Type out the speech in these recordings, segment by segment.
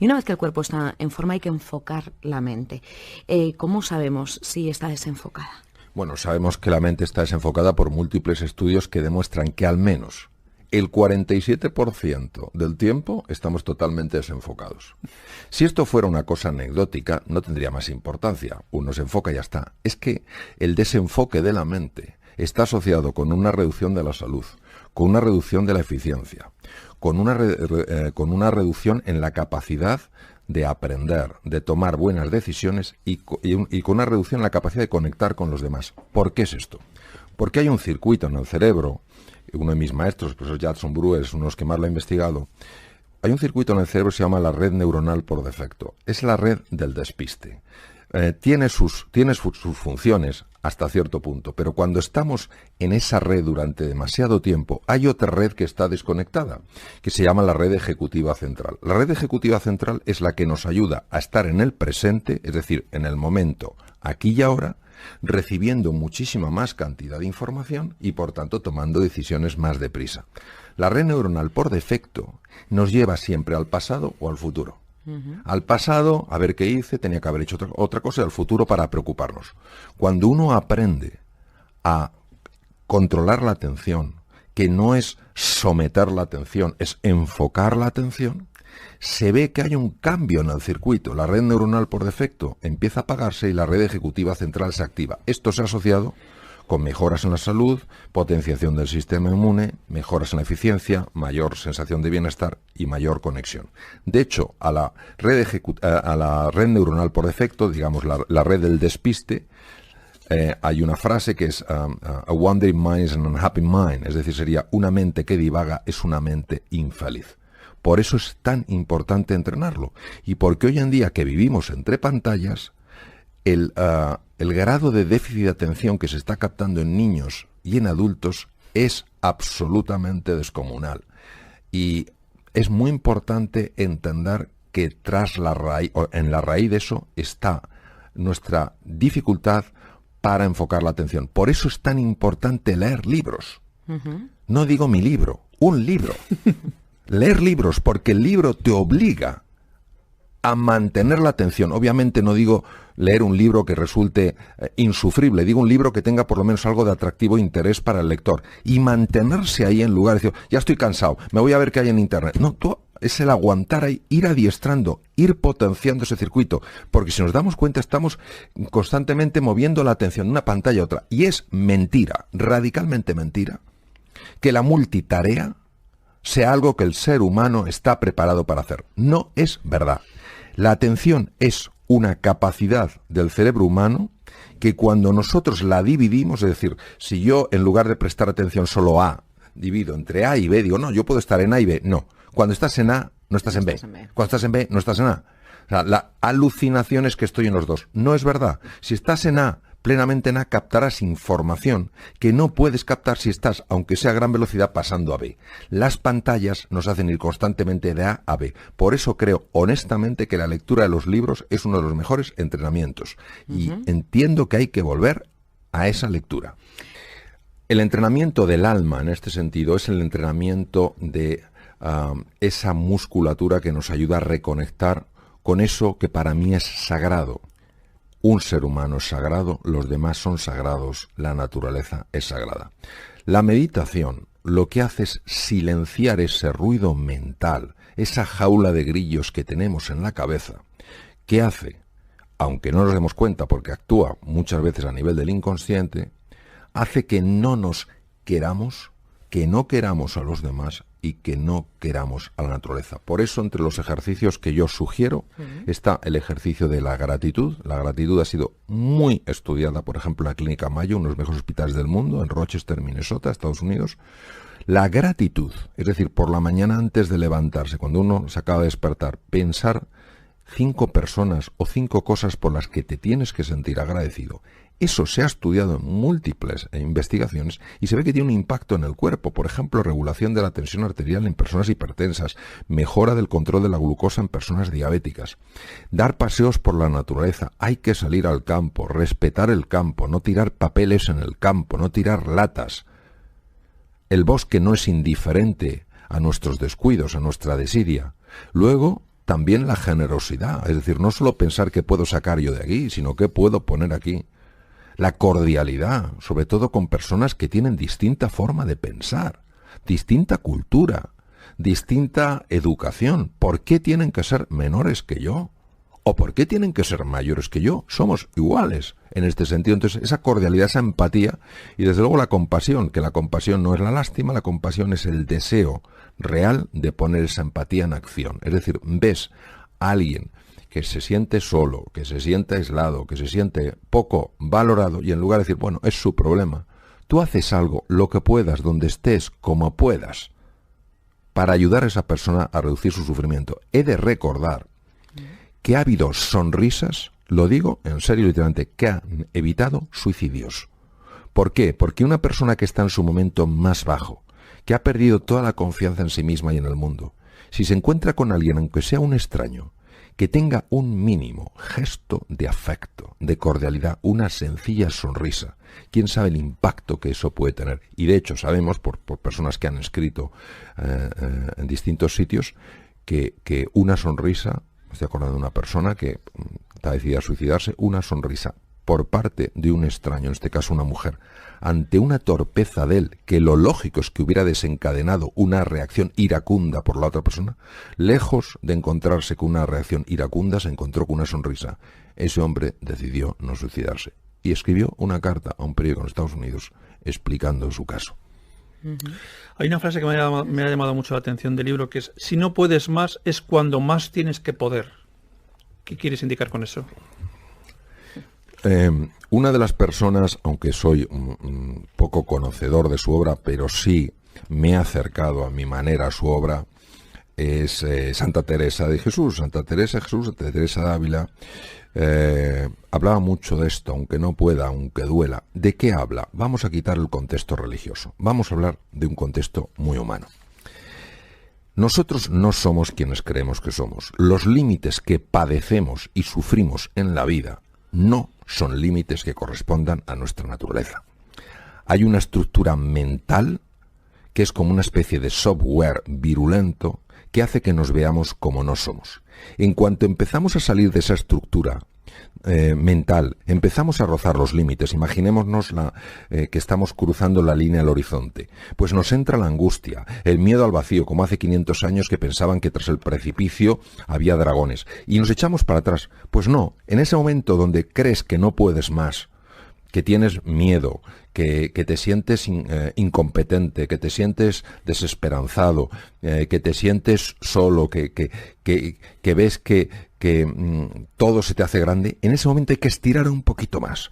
Y una vez que el cuerpo está en forma hay que enfocar la mente. ¿Cómo sabemos si está desenfocada? Bueno, sabemos que la mente está desenfocada por múltiples estudios que demuestran que al menos el 47% del tiempo estamos totalmente desenfocados. Si esto fuera una cosa anecdótica, no tendría más importancia. Uno se enfoca y ya está. Es que el desenfoque de la mente está asociado con una reducción de la salud, con una reducción de la eficiencia, con una reducción en la capacidad de aprender, de tomar buenas decisiones y con una reducción en la capacidad de conectar con los demás. ¿Por qué es esto? Porque hay un circuito en el cerebro, uno de mis maestros, el profesor Judson Brewer, es uno de los que más lo ha investigado. Hay un circuito en el cerebro que se llama la red neuronal por defecto. Es la red del despiste. Tiene sus funciones hasta cierto punto, pero cuando estamos en esa red durante demasiado tiempo, hay otra red que está desconectada, que se llama la red ejecutiva central. La red ejecutiva central es la que nos ayuda a estar en el presente, es decir, en el momento, aquí y ahora, recibiendo muchísima más cantidad de información y, por tanto, tomando decisiones más deprisa. La red neuronal, por defecto, nos lleva siempre al pasado o al futuro. Al pasado, a ver qué hice, tenía que haber hecho otra cosa, y al futuro para preocuparnos. Cuando uno aprende a controlar la atención, que no es someter la atención, es enfocar la atención, se ve que hay un cambio en el circuito. La red neuronal por defecto empieza a apagarse y la red ejecutiva central se activa. Esto se ha asociado con mejoras en la salud, potenciación del sistema inmune, mejoras en la eficiencia, mayor sensación de bienestar y mayor conexión. De hecho, a la red neuronal por defecto, digamos la red del despiste, hay una frase que es a wandering mind is an unhappy mind, es decir, sería una mente que divaga es una mente infeliz. Por eso es tan importante entrenarlo. Y porque hoy en día que vivimos entre pantallas, el grado de déficit de atención que se está captando en niños y en adultos es absolutamente descomunal. Y es muy importante entender que en la raíz de eso está nuestra dificultad para enfocar la atención. Por eso es tan importante leer libros. No digo mi libro, un libro. Leer libros, porque el libro te obliga a mantener la atención. Obviamente no digo leer un libro que resulte insufrible, digo un libro que tenga por lo menos algo de atractivo interés para el lector. Y mantenerse ahí en lugar de decir, ya estoy cansado, me voy a ver qué hay en internet. No, es el aguantar ahí, ir adiestrando, ir potenciando ese circuito. Porque si nos damos cuenta, estamos constantemente moviendo la atención de una pantalla a otra. Y es mentira, radicalmente mentira, que la multitarea sea algo que el ser humano está preparado para hacer. No es verdad. La atención es una capacidad del cerebro humano que cuando nosotros la dividimos, es decir, si yo en lugar de prestar atención solo a, divido entre A y B, digo, no, yo puedo estar en A y B. No, cuando estás en A, no estás en B. Cuando estás en B, no estás en A. O sea, la alucinación es que estoy en los dos. No es verdad. Si estás en A, plenamente en A, captarás información que no puedes captar si estás, aunque sea a gran velocidad, pasando a B. Las pantallas nos hacen ir constantemente de A a B. Por eso creo honestamente que la lectura de los libros es uno de los mejores entrenamientos. Y entiendo que hay que volver a esa lectura. El entrenamiento del alma, en este sentido, es el entrenamiento de esa musculatura que nos ayuda a reconectar con eso que para mí es sagrado. Un ser humano es sagrado, los demás son sagrados, la naturaleza es sagrada. La meditación lo que hace es silenciar ese ruido mental, esa jaula de grillos que tenemos en la cabeza, que hace, aunque no nos demos cuenta porque actúa muchas veces a nivel del inconsciente, hace que no nos queramos, que no queramos a los demás y que no queramos a la naturaleza. Por eso, entre los ejercicios que yo sugiero, está el ejercicio de la gratitud. La gratitud ha sido muy estudiada, por ejemplo, en la Clínica Mayo, uno de los mejores hospitales del mundo, en Rochester, Minnesota, Estados Unidos. La gratitud, es decir, por la mañana antes de levantarse, cuando uno se acaba de despertar, pensar 5 personas o 5 cosas por las que te tienes que sentir agradecido. Eso se ha estudiado en múltiples investigaciones y se ve que tiene un impacto en el cuerpo. Por ejemplo, regulación de la tensión arterial en personas hipertensas, mejora del control de la glucosa en personas diabéticas. Dar paseos por la naturaleza. Hay que salir al campo, respetar el campo, no tirar papeles en el campo, no tirar latas. El bosque no es indiferente a nuestros descuidos, a nuestra desidia. Luego, también la generosidad, es decir, no solo pensar qué puedo sacar yo de aquí, sino qué puedo poner aquí. La cordialidad, sobre todo con personas que tienen distinta forma de pensar, distinta cultura, distinta educación. ¿Por qué tienen que ser menores que yo? ¿O por qué tienen que ser mayores que yo? Somos iguales en este sentido. Entonces, esa cordialidad, esa empatía y desde luego la compasión, que la compasión no es la lástima, la compasión es el deseo real de poner esa empatía en acción. Es decir, ves a alguien que se siente solo, que se siente aislado, que se siente poco valorado y en lugar de decir, bueno, es su problema, tú haces algo, lo que puedas, donde estés, como puedas, para ayudar a esa persona a reducir su sufrimiento. He de recordar que ha habido sonrisas, lo digo en serio literalmente, que han evitado suicidios. ¿Por qué? Porque una persona que está en su momento más bajo, que ha perdido toda la confianza en sí misma y en el mundo, si se encuentra con alguien, aunque sea un extraño, que tenga un mínimo gesto de afecto, de cordialidad, una sencilla sonrisa, quién sabe el impacto que eso puede tener. Y de hecho sabemos, por personas que han escrito en distintos sitios, que una sonrisa, me estoy acordando de una persona que está decidida a suicidarse, una sonrisa por parte de un extraño, en este caso una mujer, ante una torpeza de él, que lo lógico es que hubiera desencadenado una reacción iracunda por la otra persona, lejos de encontrarse con una reacción iracunda, se encontró con una sonrisa. Ese hombre decidió no suicidarse y escribió una carta a un periódico en Estados Unidos explicando su caso. Hay una frase que me ha llamado mucho la atención del libro, que es: si no puedes más, es cuando más tienes que poder. ¿Qué quieres indicar con eso? Una de las personas, aunque soy un poco conocedor de su obra, pero sí me he acercado a mi manera a su obra, es Santa Teresa de Jesús. Santa Teresa de Jesús, Santa Teresa de Ávila, hablaba mucho de esto, aunque no pueda, aunque duela. ¿De qué habla? Vamos a quitar el contexto religioso. Vamos a hablar de un contexto muy humano. Nosotros no somos quienes creemos que somos. Los límites que padecemos y sufrimos en la vida no son límites que correspondan a nuestra naturaleza. Hay una estructura mental que es como una especie de software virulento que hace que nos veamos como no somos. En cuanto empezamos a salir de esa estructura mental, empezamos a rozar los límites. Imaginémonos que estamos cruzando la línea al horizonte. Pues nos entra la angustia, el miedo al vacío, como hace 500 años que pensaban que tras el precipicio había dragones. Y nos echamos para atrás. Pues no, en ese momento donde crees que no puedes más, que tienes miedo, que te sientes incompetente, que te sientes desesperanzado, que te sientes solo, que ves que todo se te hace grande, en ese momento hay que estirar un poquito más,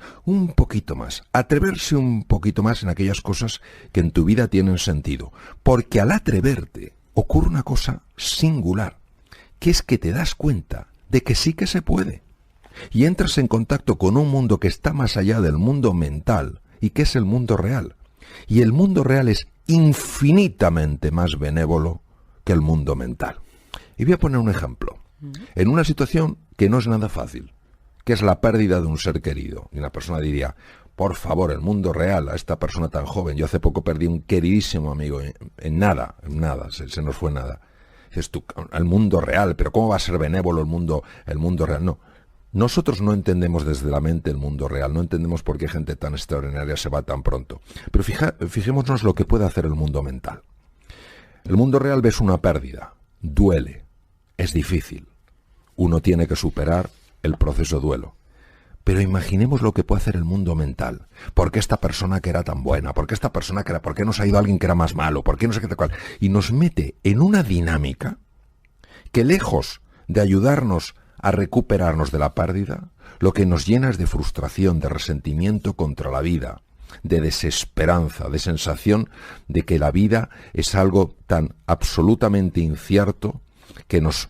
atreverse un poquito más en aquellas cosas que en tu vida tienen sentido. Porque al atreverte ocurre una cosa singular, que es que te das cuenta de que sí que se puede. Y entras en contacto con un mundo que está más allá del mundo mental y que es el mundo real. Y el mundo real es infinitamente más benévolo que el mundo mental. Y voy a poner un ejemplo. En una situación que no es nada fácil, que es la pérdida de un ser querido. Y una persona diría, por favor, el mundo real, a esta persona tan joven, yo hace poco perdí un queridísimo amigo, en nada, se nos fue nada. Dices tú, el mundo real, pero ¿cómo va a ser benévolo el mundo real? No. Nosotros no entendemos desde la mente el mundo real, no entendemos por qué gente tan extraordinaria se va tan pronto. Pero fijémonos lo que puede hacer el mundo mental. El mundo real ves una pérdida, duele, es difícil. Uno tiene que superar el proceso duelo. Pero imaginemos lo que puede hacer el mundo mental. ¿Por qué esta persona que era tan buena? ¿Por qué esta persona que era? ¿Por qué nos ha ido alguien que era más malo? ¿Por qué no sé qué tal cual? Y nos mete en una dinámica que, lejos de ayudarnos a recuperarnos de la pérdida, lo que nos llena es de frustración, de resentimiento contra la vida, de desesperanza, de sensación de que la vida es algo tan absolutamente incierto que nos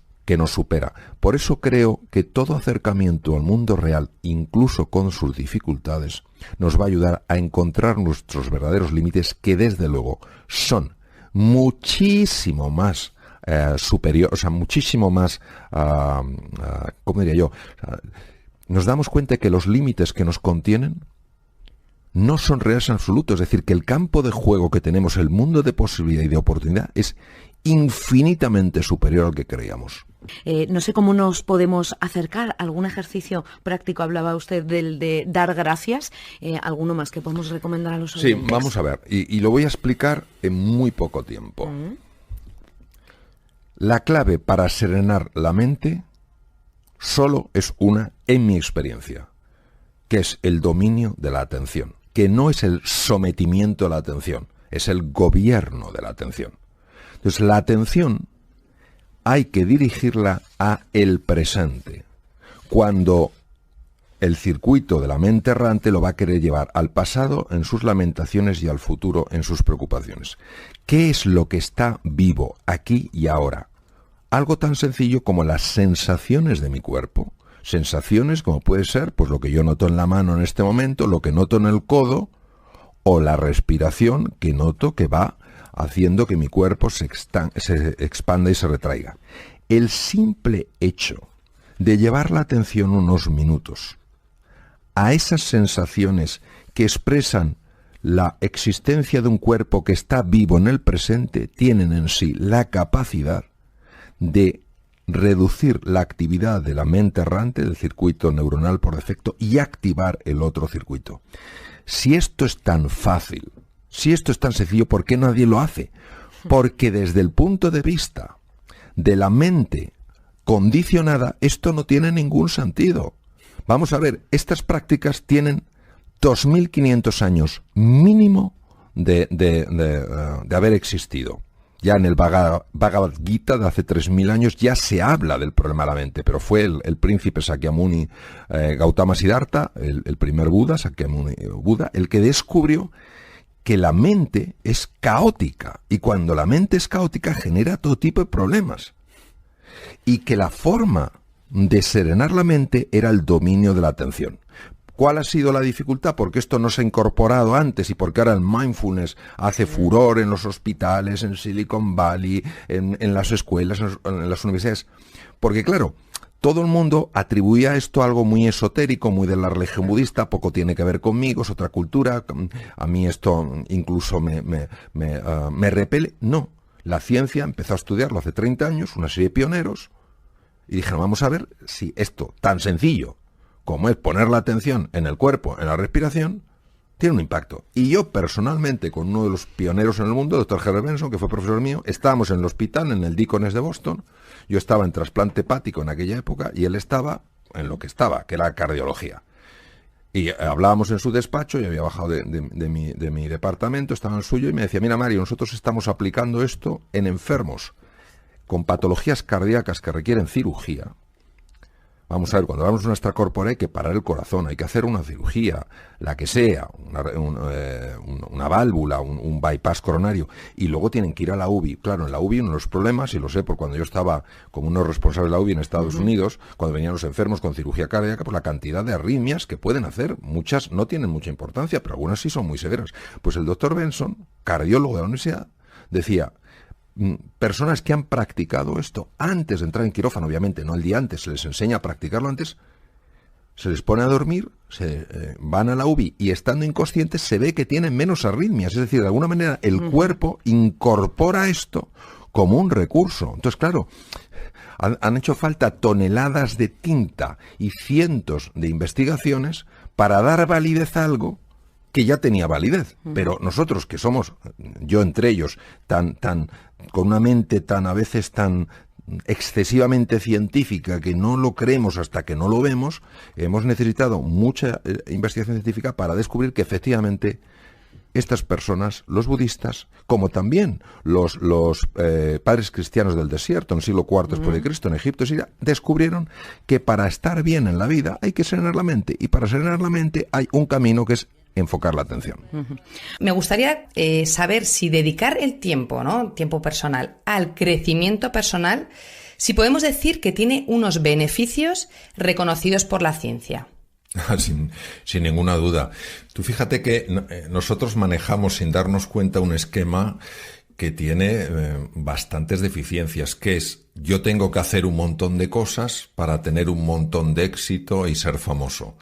supera. Por eso creo que todo acercamiento al mundo real, incluso con sus dificultades, nos va a ayudar a encontrar nuestros verdaderos límites, que desde luego son muchísimo más superior, o sea, muchísimo más, ¿cómo diría yo? Nos damos cuenta de que los límites que nos contienen no son reales en absoluto, es decir, que el campo de juego que tenemos, el mundo de posibilidad y de oportunidad, es infinitamente superior al que creíamos. No sé cómo nos podemos acercar. ¿Algún ejercicio práctico? Hablaba usted del de dar gracias. ¿Alguno más que podemos recomendar a los oyentes? Sí, vamos a ver. Y lo voy a explicar en muy poco tiempo. La clave para serenar la mente solo es una, en mi experiencia, que es el dominio de la atención, que no es el sometimiento de la atención, es el gobierno de la atención. Entonces, la atención hay que dirigirla a el presente, cuando el circuito de la mente errante lo va a querer llevar al pasado en sus lamentaciones y al futuro en sus preocupaciones. ¿Qué es lo que está vivo aquí y ahora? Algo tan sencillo como las sensaciones de mi cuerpo. Sensaciones como puede ser pues lo que yo noto en la mano en este momento, lo que noto en el codo, o la respiración que noto que va haciendo que mi cuerpo se expanda y se retraiga. El simple hecho de llevar la atención unos minutos a esas sensaciones que expresan la existencia de un cuerpo que está vivo en el presente, tienen en sí la capacidad de reducir la actividad de la mente errante, del circuito neuronal por defecto, y activar el otro circuito. Si esto es tan fácil, si esto es tan sencillo, ¿por qué nadie lo hace? Porque desde el punto de vista de la mente condicionada, esto no tiene ningún sentido. Vamos a ver, estas prácticas tienen 2.500 años mínimo de haber existido. Ya en el Bhagavad Gita de hace 3.000 años ya se habla del problema de la mente, pero fue el príncipe Sakyamuni Gautama Siddhartha, el primer Buda, Sakyamuni Buda, el que descubrió que la mente es caótica, y cuando la mente es caótica genera todo tipo de problemas, y que la forma de serenar la mente era el dominio de la atención. ¿Cuál ha sido la dificultad? Porque esto no se ha incorporado antes y porque ahora el mindfulness hace furor en los hospitales, en Silicon Valley, en las escuelas, en las universidades. Porque claro, todo el mundo atribuía esto a algo muy esotérico, muy de la religión budista, poco tiene que ver conmigo, es otra cultura, a mí esto incluso me repele. No, la ciencia empezó a estudiarlo hace 30 años, una serie de pioneros, y dijeron, vamos a ver si esto tan sencillo como es poner la atención en el cuerpo, en la respiración, tiene un impacto. Y yo personalmente, con uno de los pioneros en el mundo, el Dr. Herbert Benson, que fue profesor mío, estábamos en el hospital, en el Deaconess de Boston. Yo estaba en trasplante hepático en aquella época y él estaba en lo que estaba, que era cardiología. Y hablábamos en su despacho, yo había bajado de mi departamento, estaba en el suyo, y me decía, mira Mario, nosotros estamos aplicando esto en enfermos con patologías cardíacas que requieren cirugía. Vamos a ver, cuando hablamos de una extracorpórea hay que parar el corazón, hay que hacer una cirugía, la que sea, una válvula, un bypass coronario, y luego tienen que ir a la UBI. Claro, en la UBI uno de los problemas, y lo sé por cuando yo estaba como uno responsable de la UBI en Estados Unidos, cuando venían los enfermos con cirugía cardíaca, pues la cantidad de arritmias que pueden hacer, muchas no tienen mucha importancia, pero algunas sí son muy severas. Pues el doctor Benson, cardiólogo de la universidad, decía, personas que han practicado esto antes de entrar en quirófano, obviamente no el día antes, se les enseña a practicarlo antes, se les pone a dormir, van a la UBI y estando inconscientes se ve que tienen menos arritmias, es decir, de alguna manera el cuerpo incorpora esto como un recurso. Entonces, claro, han hecho falta toneladas de tinta y cientos de investigaciones para dar validez a algo que ya tenía validez, pero nosotros que somos, yo entre ellos, con una mente tan a veces tan excesivamente científica que no lo creemos hasta que no lo vemos, hemos necesitado mucha investigación científica para descubrir que efectivamente estas personas, los budistas, como también los padres cristianos del desierto en el siglo IV después de Cristo, en Egipto, Siria, descubrieron que para estar bien en la vida hay que serenar la mente, y para serenar la mente hay un camino que es enfocar la atención. Me gustaría saber si dedicar el tiempo, ¿no? Tiempo personal, al crecimiento personal, si podemos decir que tiene unos beneficios reconocidos por la ciencia. Sin ninguna duda. Tú fíjate que nosotros manejamos sin darnos cuenta un esquema que tiene bastantes deficiencias, que es, yo tengo que hacer un montón de cosas para tener un montón de éxito y ser famoso,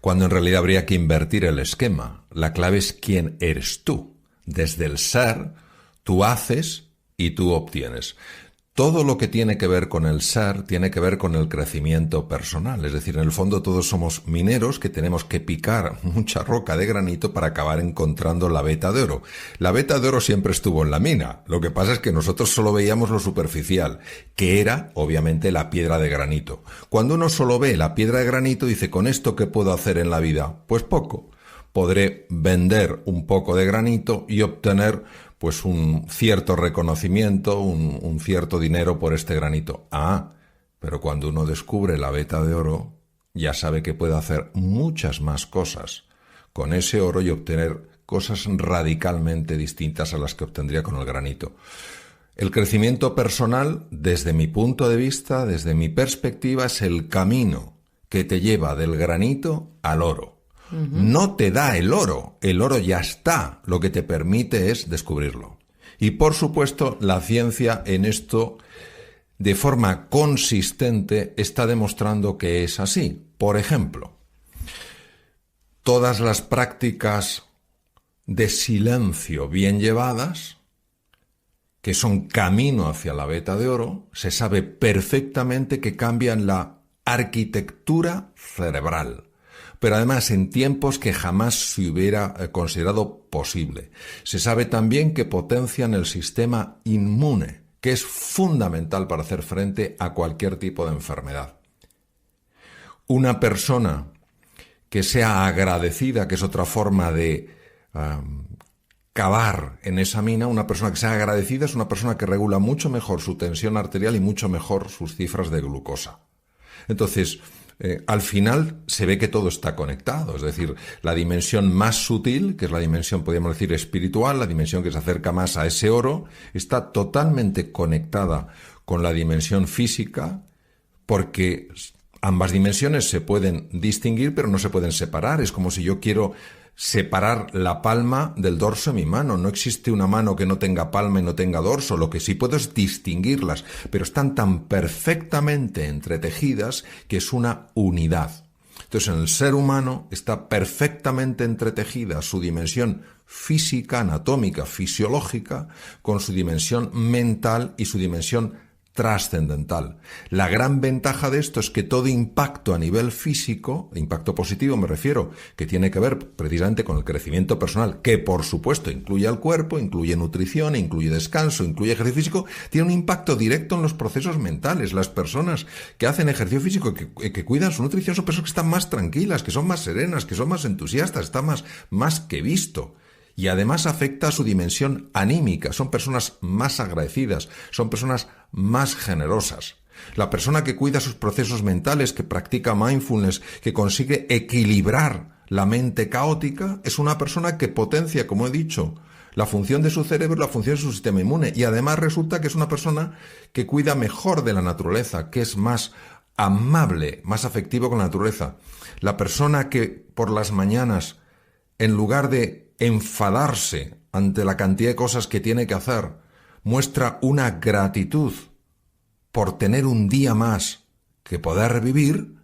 cuando en realidad habría que invertir el esquema. La clave es quién eres tú. Desde el ser, tú haces y tú obtienes. Todo lo que tiene que ver con el ser tiene que ver con el crecimiento personal. Es decir, en el fondo todos somos mineros que tenemos que picar mucha roca de granito para acabar encontrando la veta de oro. La veta de oro siempre estuvo en la mina. Lo que pasa es que nosotros solo veíamos lo superficial, que era, obviamente, la piedra de granito. Cuando uno solo ve la piedra de granito, dice, ¿con esto qué puedo hacer en la vida? Pues poco. Podré vender un poco de granito y obtener pues un cierto reconocimiento, un cierto dinero por este granito. Pero cuando uno descubre la veta de oro, ya sabe que puede hacer muchas más cosas con ese oro y obtener cosas radicalmente distintas a las que obtendría con el granito. El crecimiento personal, desde mi punto de vista, desde mi perspectiva, es el camino que te lleva del granito al oro. No te da el oro ya está, lo que te permite es descubrirlo. Y por supuesto, la ciencia en esto, de forma consistente, está demostrando que es así. Por ejemplo, todas las prácticas de silencio bien llevadas, que son camino hacia la veta de oro, se sabe perfectamente que cambian la arquitectura cerebral. Pero además en tiempos que jamás se hubiera considerado posible. Se sabe también que potencian el sistema inmune, que es fundamental para hacer frente a cualquier tipo de enfermedad. Una persona que sea agradecida, que es otra forma de cavar en esa mina, una persona que sea agradecida es una persona que regula mucho mejor su tensión arterial y mucho mejor sus cifras de glucosa. Entonces, al final se ve que todo está conectado, es decir, la dimensión más sutil, que es la dimensión, podríamos decir, espiritual, la dimensión que se acerca más a ese oro, está totalmente conectada con la dimensión física, porque ambas dimensiones se pueden distinguir, pero no se pueden separar. Es como si yo quiero separar la palma del dorso de mi mano. No existe una mano que no tenga palma y no tenga dorso. Lo que sí puedo es distinguirlas, pero están tan perfectamente entretejidas que es una unidad. Entonces, en el ser humano está perfectamente entretejida su dimensión física, anatómica, fisiológica, con su dimensión mental y su dimensión trascendental. La gran ventaja de esto es que todo impacto a nivel físico, impacto positivo me refiero, que tiene que ver precisamente con el crecimiento personal, que por supuesto incluye al cuerpo, incluye nutrición, incluye descanso, incluye ejercicio físico, tiene un impacto directo en los procesos mentales. Las personas que hacen ejercicio físico, que cuidan su nutrición, son personas que están más tranquilas, que son más serenas, que son más entusiastas, está más que visto. Y además afecta a su dimensión anímica. Son personas más agradecidas, son personas más generosas. La persona que cuida sus procesos mentales, que practica mindfulness, que consigue equilibrar la mente caótica, es una persona que potencia, como he dicho, la función de su cerebro y la función de su sistema inmune. Y además resulta que es una persona que cuida mejor de la naturaleza, que es más amable, más afectivo con la naturaleza. La persona que por las mañanas, en lugar de enfadarse ante la cantidad de cosas que tiene que hacer, muestra una gratitud por tener un día más que poder vivir,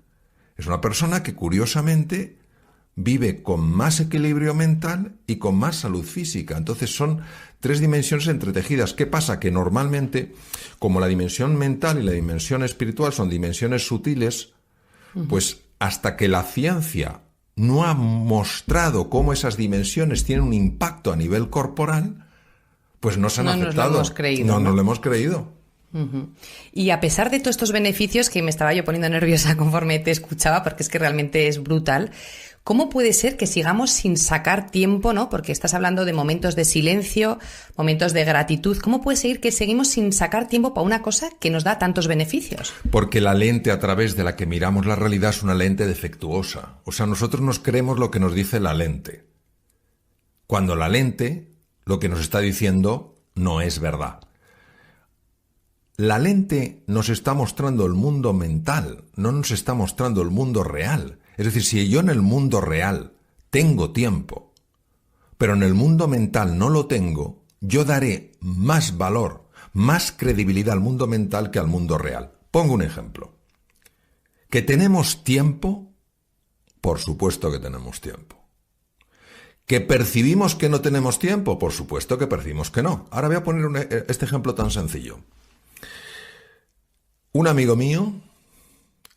es una persona que curiosamente vive con más equilibrio mental y con más salud física. Entonces son tres dimensiones entretejidas. ¿Qué pasa? Que normalmente, como la dimensión mental y la dimensión espiritual son dimensiones sutiles, pues hasta que la ciencia no ha mostrado cómo esas dimensiones tienen un impacto a nivel corporal, pues no se han aceptado. No nos lo hemos creído. No lo hemos creído. Y a pesar de todos estos beneficios, que me estaba yo poniendo nerviosa conforme te escuchaba, porque es que realmente es brutal, ¿cómo puede ser que sigamos sin sacar tiempo, ¿no? Porque estás hablando de momentos de silencio, momentos de gratitud. ¿Cómo puede ser que seguimos sin sacar tiempo para una cosa que nos da tantos beneficios? Porque la lente a través de la que miramos la realidad es una lente defectuosa. O sea, nosotros nos creemos lo que nos dice la lente, cuando la lente lo que nos está diciendo no es verdad. La lente nos está mostrando el mundo mental, no nos está mostrando el mundo real. Es decir, si yo en el mundo real tengo tiempo, pero en el mundo mental no lo tengo, yo daré más valor, más credibilidad al mundo mental que al mundo real. Pongo un ejemplo. ¿Que tenemos tiempo? Por supuesto que tenemos tiempo. ¿Que percibimos que no tenemos tiempo? Por supuesto que percibimos que no. Ahora voy a poner este ejemplo tan sencillo. Un amigo mío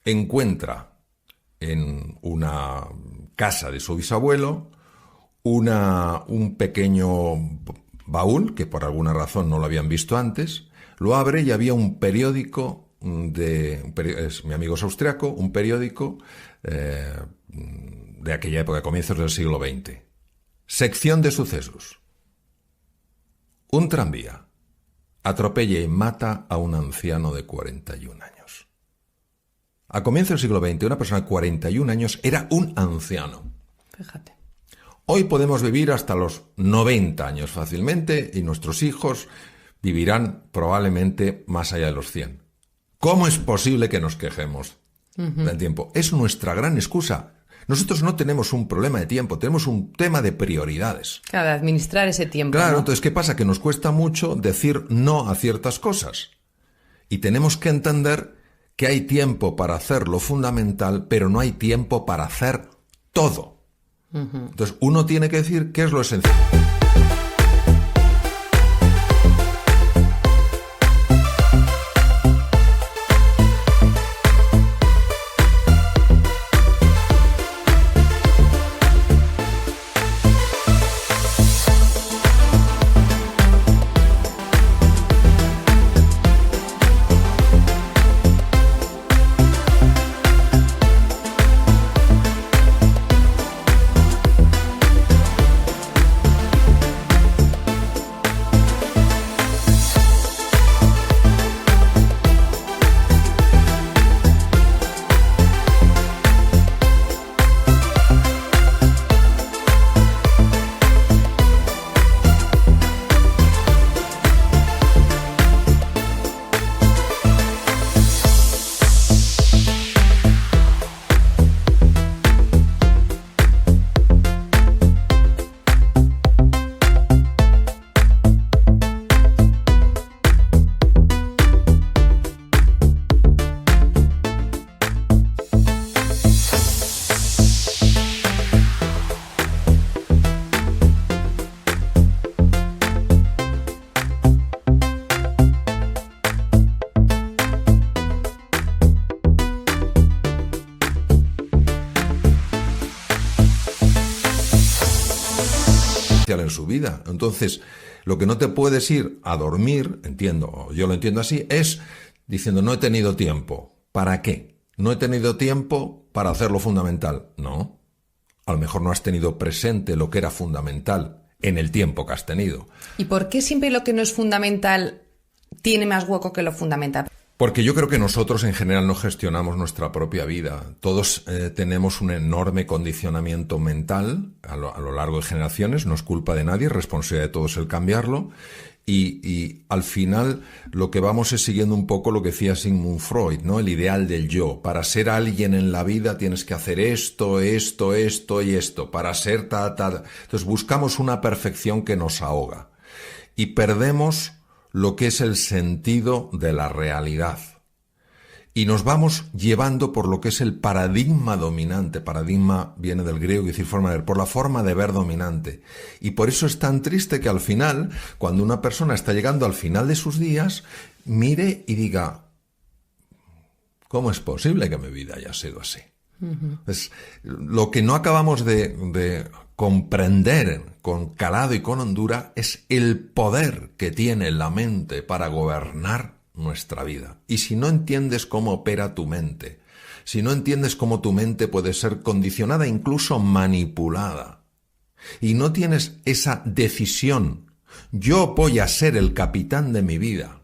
encuentra en una casa de su bisabuelo un pequeño baúl, que por alguna razón no lo habían visto antes, lo abre y había un periódico mi amigo es austriaco, un periódico de aquella época, comienzos del siglo XX. Sección de sucesos. Un tranvía atropella y mata a un anciano de 41 años. A comienzos del siglo XX, una persona de 41 años era un anciano. Fíjate. Hoy podemos vivir hasta los 90 años fácilmente y nuestros hijos vivirán probablemente más allá de los 100. ¿Cómo es posible que nos quejemos del tiempo? Es nuestra gran excusa. Nosotros no tenemos un problema de tiempo, tenemos un tema de prioridades. Claro, de administrar ese tiempo. Claro, ¿no? Entonces, ¿qué pasa? Que nos cuesta mucho decir no a ciertas cosas. Y tenemos que entender que hay tiempo para hacer lo fundamental, pero no hay tiempo para hacer todo. Entonces, uno tiene que decir qué es lo esencial. En su vida. Entonces, lo que no te puedes ir a dormir, yo lo entiendo así, es diciendo no he tenido tiempo. ¿Para qué? No he tenido tiempo para hacer lo fundamental. No. A lo mejor no has tenido presente lo que era fundamental en el tiempo que has tenido. ¿Y por qué siempre lo que no es fundamental tiene más hueco que lo fundamental? Porque yo creo que nosotros en general no gestionamos nuestra propia vida. Todos tenemos un enorme condicionamiento mental a lo largo de generaciones. No es culpa de nadie, es responsabilidad de todos el cambiarlo. Y al final lo que vamos es siguiendo un poco lo que decía Sigmund Freud, ¿no? El ideal del yo. Para ser alguien en la vida tienes que hacer esto y esto. Para ser Entonces buscamos una perfección que nos ahoga. Y perdemos lo que es el sentido de la realidad. Y nos vamos llevando por lo que es el paradigma dominante. Paradigma viene del griego, decir forma de ver, por la forma de ver dominante. Y por eso es tan triste que al final, cuando una persona está llegando al final de sus días, mire y diga, ¿cómo es posible que mi vida haya sido así? Pues, lo que no acabamos de comprender con calado y con hondura es el poder que tiene la mente para gobernar nuestra vida. Y si no entiendes cómo opera tu mente, si no entiendes cómo tu mente puede ser condicionada, incluso manipulada, y no tienes esa decisión, yo voy a ser el capitán de mi vida,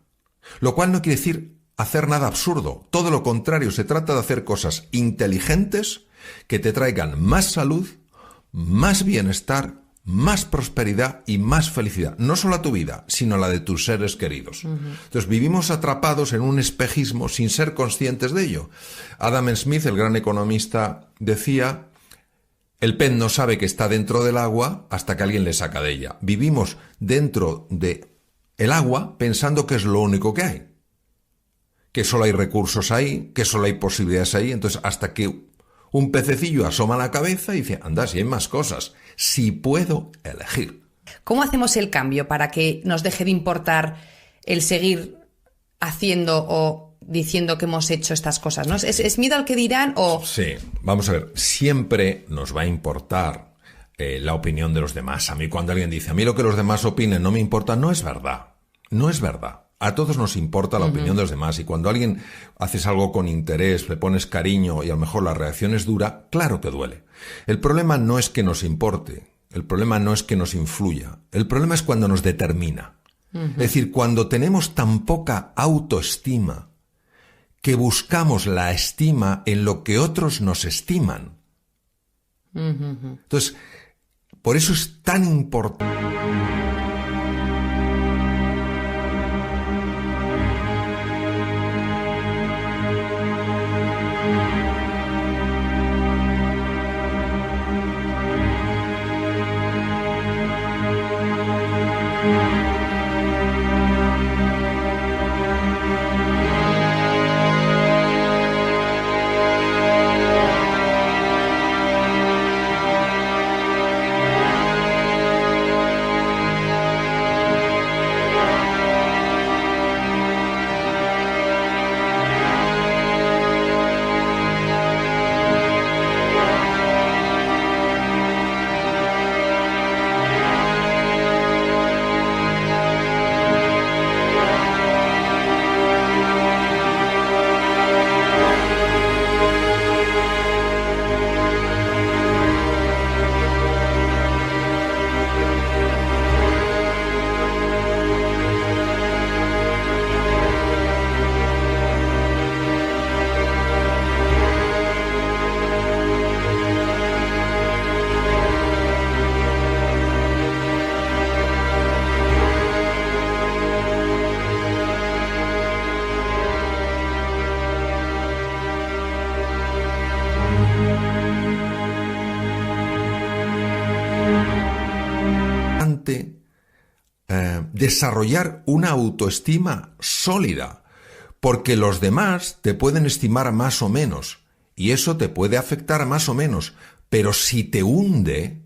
lo cual no quiere decir hacer nada absurdo, todo lo contrario, se trata de hacer cosas inteligentes que te traigan más salud, más bienestar, más prosperidad y más felicidad. No solo a tu vida, sino a la de tus seres queridos. Entonces vivimos atrapados en un espejismo sin ser conscientes de ello. Adam Smith, el gran economista, decía, el pez no sabe que está dentro del agua hasta que alguien le saca de ella. Vivimos dentro del agua pensando que es lo único que hay. Que solo hay recursos ahí, que solo hay posibilidades ahí. Entonces hasta que un pececillo asoma la cabeza y dice, anda, si hay más cosas. si puedo elegir. ¿Cómo hacemos el cambio para que nos deje de importar el seguir haciendo o diciendo que hemos hecho estas cosas, ¿no? ¿Es miedo al que dirán o...? Sí, vamos a ver, siempre nos va a importar la opinión de los demás. A mí cuando alguien dice, a mí lo que los demás opinen no me importa, no es verdad. No es verdad. A todos nos importa la opinión de los demás, y cuando alguien haces algo con interés, le pones cariño y a lo mejor la reacción es dura, claro que duele. El problema no es que nos importe, el problema no es que nos influya, el problema es cuando nos determina. Es decir, cuando tenemos tan poca autoestima que buscamos la estima en lo que otros nos estiman. Entonces, por eso es tan importante. Desarrollar una autoestima sólida, porque los demás te pueden estimar más o menos, y eso te puede afectar más o menos, pero si te hunde,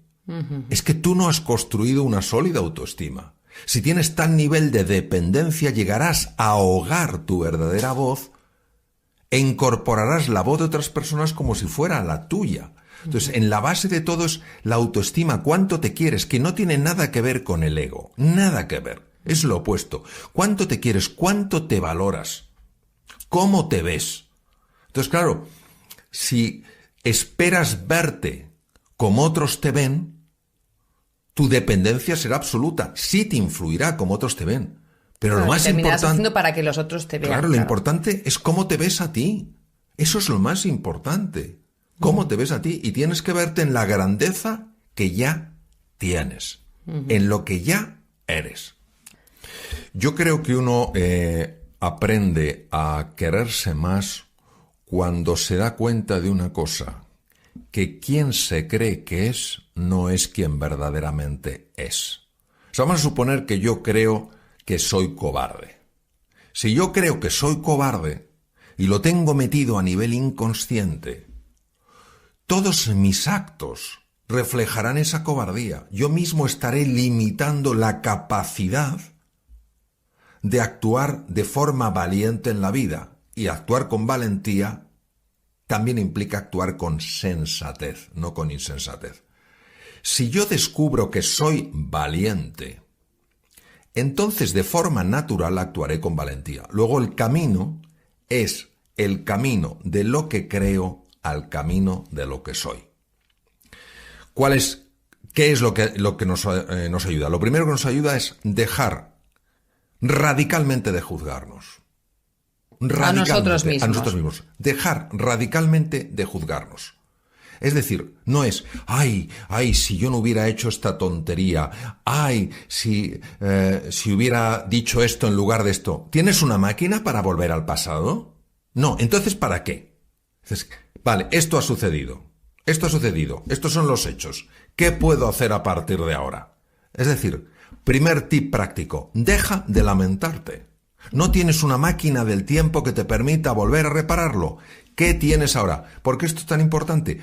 es que tú no has construido una sólida autoestima. Si tienes tal nivel de dependencia, llegarás a ahogar tu verdadera voz e incorporarás la voz de otras personas como si fuera la tuya. Entonces, en la base de todo es la autoestima, cuánto te quieres, que no tiene nada que ver con el ego, nada que ver, es lo opuesto. Cuánto te quieres, cuánto te valoras, cómo te ves. Entonces, claro, si esperas verte como otros te ven, tu dependencia será absoluta, sí te influirá como otros te ven. Pero lo más importante... haciendo para que los otros te vean. Claro, lo importante es cómo te ves a ti. Eso es lo más importante. Cómo te ves a ti, y tienes que verte en la grandeza que ya tienes, en lo que ya eres. Yo creo que uno aprende a quererse más cuando se da cuenta de una cosa, que quien se cree que es no es quien verdaderamente es. O sea, vamos a suponer que yo creo que soy cobarde. Si yo creo que soy cobarde y lo tengo metido a nivel inconsciente, todos mis actos reflejarán esa cobardía. Yo mismo estaré limitando la capacidad de actuar de forma valiente en la vida. Y actuar con valentía también implica actuar con sensatez, no con insensatez. Si yo descubro que soy valiente, entonces de forma natural actuaré con valentía. Luego el camino es el camino de lo que creo al camino de lo que soy. ¿Qué es lo que nos ayuda? Lo primero que nos ayuda es dejar radicalmente de juzgarnos. A nosotros mismos. A nosotros mismos. Dejar radicalmente de juzgarnos. Es decir, no es, ay, si yo no hubiera hecho esta tontería, ay, si hubiera dicho esto en lugar de esto. ¿Tienes una máquina para volver al pasado? No, entonces ¿para qué? Entonces, vale, esto ha sucedido, estos son los hechos. ¿Qué puedo hacer a partir de ahora? Es decir, primer tip práctico, deja de lamentarte. No tienes una máquina del tiempo que te permita volver a repararlo. ¿Qué tienes ahora? ¿Por qué esto es tan importante?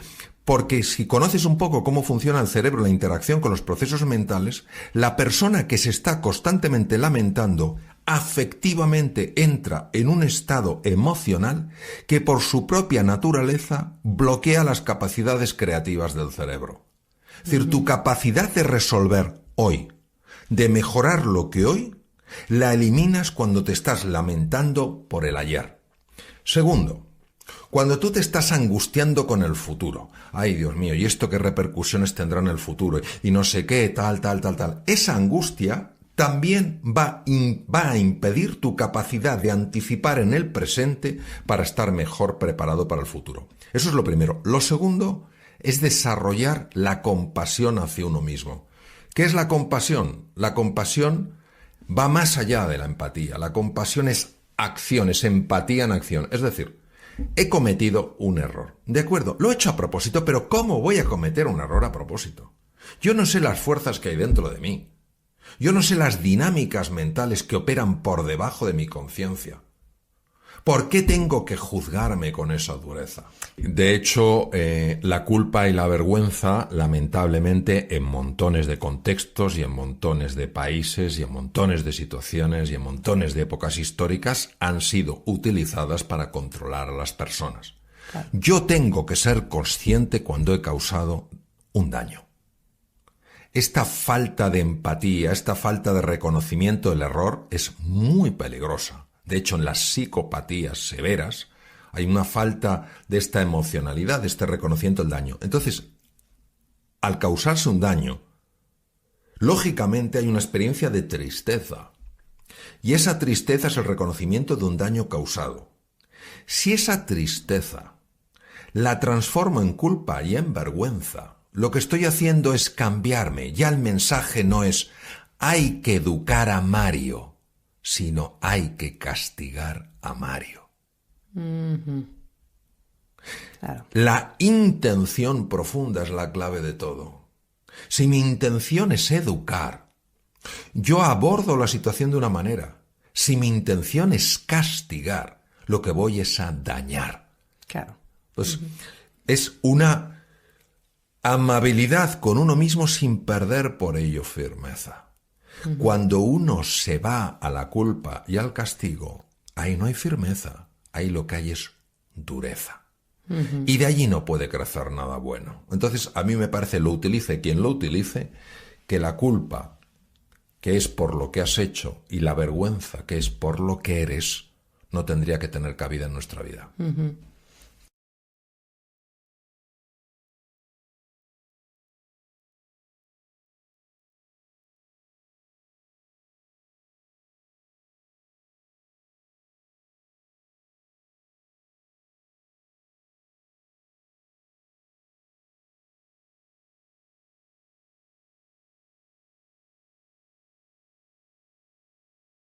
Porque si conoces un poco cómo funciona el cerebro, la interacción con los procesos mentales, la persona que se está constantemente lamentando afectivamente entra en un estado emocional que por su propia naturaleza bloquea las capacidades creativas del cerebro. Es decir, tu capacidad de resolver hoy, de mejorar lo que hoy, la eliminas cuando te estás lamentando por el ayer. Segundo, cuando tú te estás angustiando con el futuro, ay Dios mío, ¿y esto qué repercusiones tendrá en el futuro? Y no sé qué, tal. Esa angustia también va a impedir tu capacidad de anticipar en el presente para estar mejor preparado para el futuro. Eso es lo primero. Lo segundo es desarrollar la compasión hacia uno mismo. ¿Qué es la compasión? La compasión va más allá de la empatía. La compasión es acción, es empatía en acción. Es decir, he cometido un error. De acuerdo, lo he hecho a propósito, pero ¿cómo voy a cometer un error a propósito? Yo no sé las fuerzas que hay dentro de mí. Yo no sé las dinámicas mentales que operan por debajo de mi conciencia. ¿Por qué tengo que juzgarme con esa dureza? De hecho, la culpa y la vergüenza, lamentablemente, en montones de contextos y en montones de países y en montones de situaciones y en montones de épocas históricas, han sido utilizadas para controlar a las personas. Claro. Yo tengo que ser consciente cuando he causado un daño. Esta falta de empatía, esta falta de reconocimiento del error es muy peligrosa. De hecho, en las psicopatías severas hay una falta de esta emocionalidad, de este reconocimiento del daño. Entonces, al causarse un daño, lógicamente hay una experiencia de tristeza. Y esa tristeza es el reconocimiento de un daño causado. Si esa tristeza la transformo en culpa y en vergüenza, lo que estoy haciendo es cambiarme. Ya el mensaje no es hay que educar a Mario, sino hay que castigar a Mario. Claro. La intención profunda es la clave de todo. Si mi intención es educar, yo abordo la situación de una manera. Si mi intención es castigar, lo que voy es a dañar. Claro. Pues es una amabilidad con uno mismo sin perder por ello firmeza. Cuando uno se va a la culpa y al castigo, ahí no hay firmeza, ahí lo que hay es dureza. Y de allí no puede crecer nada bueno. Entonces, a mí me parece, lo utilice quien lo utilice, que la culpa, que es por lo que has hecho, y la vergüenza, que es por lo que eres, no tendría que tener cabida en nuestra vida.